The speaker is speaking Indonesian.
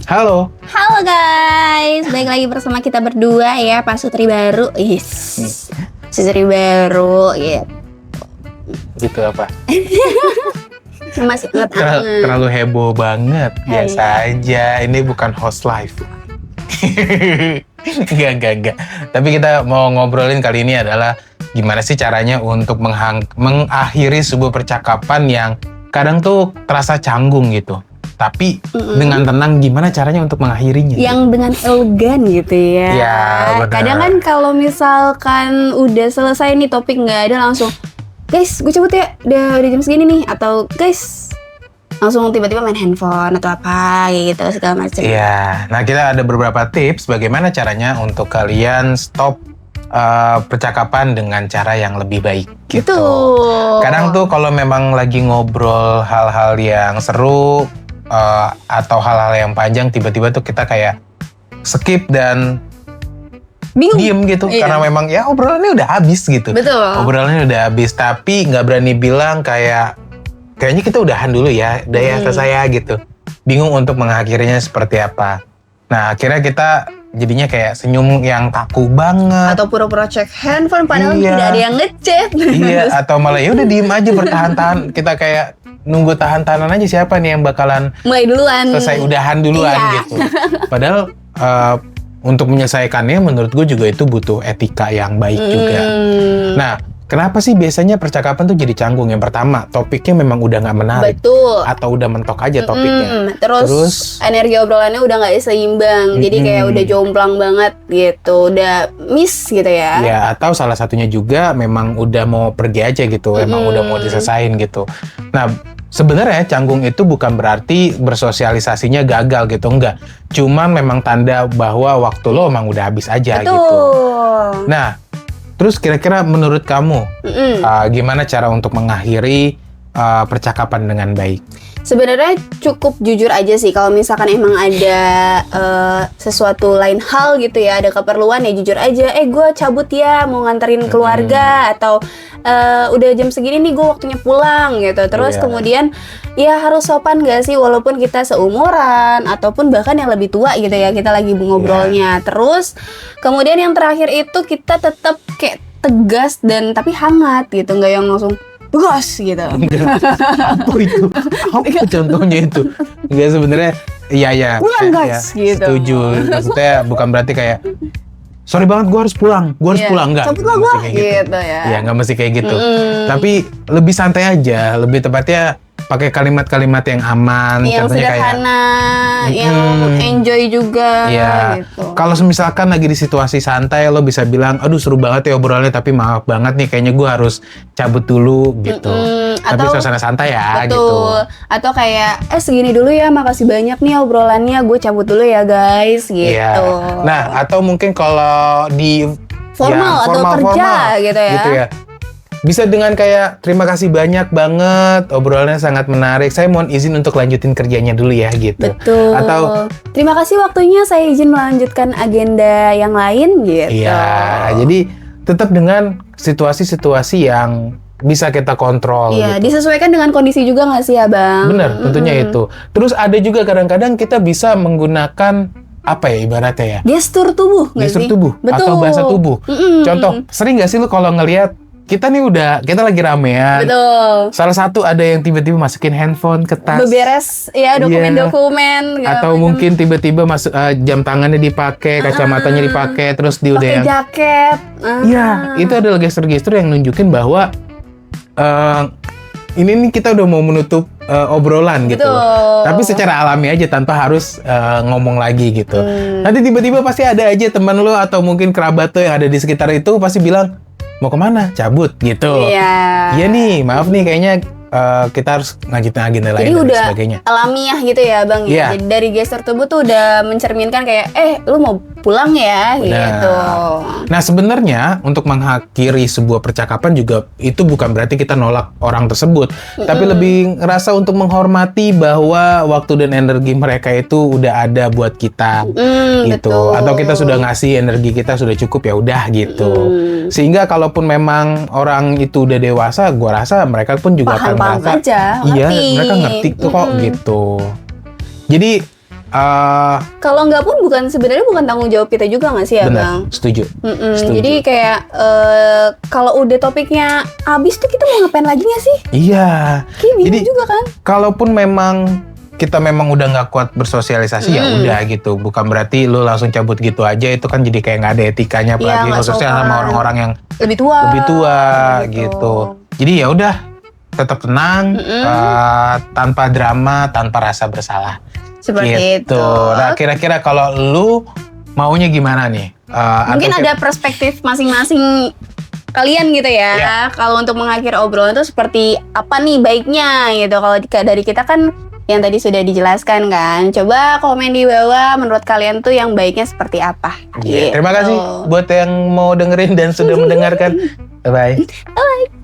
Halo. Halo guys, balik lagi bersama kita berdua ya, Pak Sutri baru. Sutri baru gitu. Gitu apa? Masih Terlalu heboh banget. Biasa aja, ini bukan host live. Enggak. Tapi kita mau ngobrolin kali ini adalah gimana sih caranya untuk mengakhiri sebuah percakapan yang kadang tuh terasa canggung gitu. Tapi dengan tenang gimana caranya untuk mengakhirinya? Yang dengan elegan gitu ya. Iya, benar. Kadang kan kalau misalkan udah selesai nih topik nggak ada langsung, guys gue cabut ya, udah jam segini nih. Atau guys langsung tiba-tiba main handphone atau apa gitu segala macam. Iya, nah kita ada beberapa tips bagaimana caranya untuk kalian stop percakapan dengan cara yang lebih baik gitu. Betul. Kadang tuh kalau memang lagi ngobrol hal-hal yang seru atau hal-hal yang panjang, tiba-tiba tuh kita kayak skip dan bingung, diem gitu. Iya. Karena memang ya obrolannya udah habis gitu. Betul. Obrolannya udah habis, tapi nggak berani bilang kayaknya kita udahan dulu ya, udah ya selesai ya gitu. Bingung untuk mengakhirinya seperti apa. Nah akhirnya kita jadinya kayak senyum yang kaku banget. Atau pura-pura cek handphone padahal Iya. tidak ada yang ngechat. Iya, atau malah ya udah diem aja bertahan-tahan. Kita kayak nunggu tahan-tahanan aja siapa nih yang bakalan mulai duluan. selesai udahan duluan Iya. gitu. Padahal untuk menyelesaikannya menurut gue juga itu butuh etika yang baik juga. Nah, kenapa sih biasanya percakapan tuh jadi canggung? Yang pertama, topiknya memang udah nggak menarik. Betul. Atau udah mentok aja topiknya. Terus energi obrolannya udah nggak seimbang. Jadi kayak udah jomplang banget gitu. Udah miss gitu ya. Ya, atau salah satunya juga memang udah mau pergi aja gitu. Emang udah mau diselesain gitu. Nah, sebenarnya canggung itu bukan berarti bersosialisasinya gagal gitu, enggak. Cuman memang tanda bahwa waktu lo emang udah habis aja Betul. gitu. Nah, terus kira-kira menurut kamu gimana cara untuk mengakhiri percakapan dengan baik? Sebenarnya cukup jujur aja sih kalau misalkan emang ada sesuatu lain hal gitu ya, ada keperluan ya jujur aja. Gue cabut ya, mau nganterin keluarga atau udah jam segini nih gue waktunya pulang gitu. Terus kemudian ya harus sopan gak sih walaupun kita seumuran ataupun bahkan yang lebih tua gitu ya, kita lagi ngobrolnya. Terus kemudian yang terakhir itu kita tetap kayak tegas dan tapi hangat gitu, nggak yang langsung tegas gitu. Apa itu? Apa contohnya itu? Enggak, sebenarnya iya. Pulang guys gitu. Setuju. Maksudnya bukan berarti kayak sorry banget gue harus pulang. Gue harus pulang, enggak. Cabut lah Nggak gue mesti kayak gitu ya. Ya nggak mesti kayak gitu. Tapi lebih santai aja, lebih tepatnya pakai kalimat-kalimat yang aman, Yang contohnya kayak sederhana, yang enjoy juga gitu. kalau misalkan lagi di situasi santai, lo bisa bilang, aduh seru banget ya obrolannya, tapi maaf banget nih, kayaknya gue harus cabut dulu gitu. Tapi Atau- suasana santai ya gitu. Betul. Atau kayak segini dulu ya, makasih banyak nih obrolannya, gue cabut dulu ya guys gitu. Iya. Nah, atau mungkin kalau di Formal atau kerja gitu ya. Bisa dengan kayak terima kasih banyak banget, obrolannya sangat menarik. Saya mohon izin untuk lanjutin kerjanya dulu ya gitu. Betul. Atau terima kasih waktunya, saya izin melanjutkan agenda yang lain gitu. iya, jadi tetap dengan situasi-situasi yang bisa kita kontrol Iya, gitu. disesuaikan dengan kondisi juga nggak sih abang? Bener, tentunya itu. Terus ada juga kadang-kadang kita bisa menggunakan apa ya ibaratnya ya? Gestur tubuh nggak Gestur sih? tubuh Betul. atau bahasa tubuh. Contoh, sering nggak sih lu kalau ngelihat kita lagi ramean. Betul. Salah satu ada yang tiba-tiba masukin handphone ke tas. Beberes ya dokumen-dokumen. segala Atau macam. mungkin tiba-tiba masuk jam tangannya dipakai, kacamatanya dipakai, terus dia udah pakai yang jaket. Iya, itu adalah gestur-gestur yang nunjukin bahwa ini nih kita udah mau menutup obrolan gitu. Betul. Tapi secara alami aja tanpa harus ngomong lagi gitu. Nanti tiba-tiba pasti ada aja teman lo atau mungkin kerabat lo yang ada di sekitar itu pasti bilang, mau kemana? Cabut gitu. Iya. Iya nih, maaf nih kayaknya kita harus ngajutin agenda lain Jadi dan udah sebagainya. alamiah gitu ya bang. Iya. Jadi dari gestur tubuh tuh udah mencerminkan kayak lu mau pulang ya gitu. Nah sebenarnya untuk mengakhiri sebuah percakapan juga itu bukan berarti kita nolak orang tersebut, tapi lebih ngerasa untuk menghormati bahwa waktu dan energi mereka itu udah ada buat kita gitu, betul. atau kita sudah ngasih energi kita sudah cukup ya udah gitu. Sehingga kalaupun memang orang itu udah dewasa, gua rasa mereka pun juga akan Paham merasa aja, iya ngerti. mereka ngerti tuh kok gitu. Jadi Kalau nggak pun sebenarnya bukan tanggung jawab kita juga nggak sih ya Benar, Bang? setuju. Setuju. Jadi kayak kalau udah topiknya habis tuh kita mau ngapain lagi nggak sih? Iya. Kayak bingung Jadi juga kan? kalaupun kita memang udah nggak kuat bersosialisasi ya udah gitu. Bukan berarti lu langsung cabut gitu aja, itu kan jadi kayak nggak ada etikanya, apalagi nggak khususnya sopan. sama orang-orang yang Lebih tua. gitu. Jadi ya udah, tetap tenang, tanpa drama, tanpa rasa bersalah. Seperti gitu. itu. Nah, kira-kira kalau lu maunya gimana nih? Mungkin atau ada perspektif masing-masing kalian gitu ya. Iya. Kalau untuk mengakhiri obrolan itu seperti apa nih baiknya gitu. Kalau dari kita kan yang tadi sudah dijelaskan kan. Coba komen di bawah menurut kalian tuh yang baiknya seperti apa. Iya. Gitu. Terima kasih buat yang mau dengerin dan sudah mendengarkan. Bye-bye. Bye.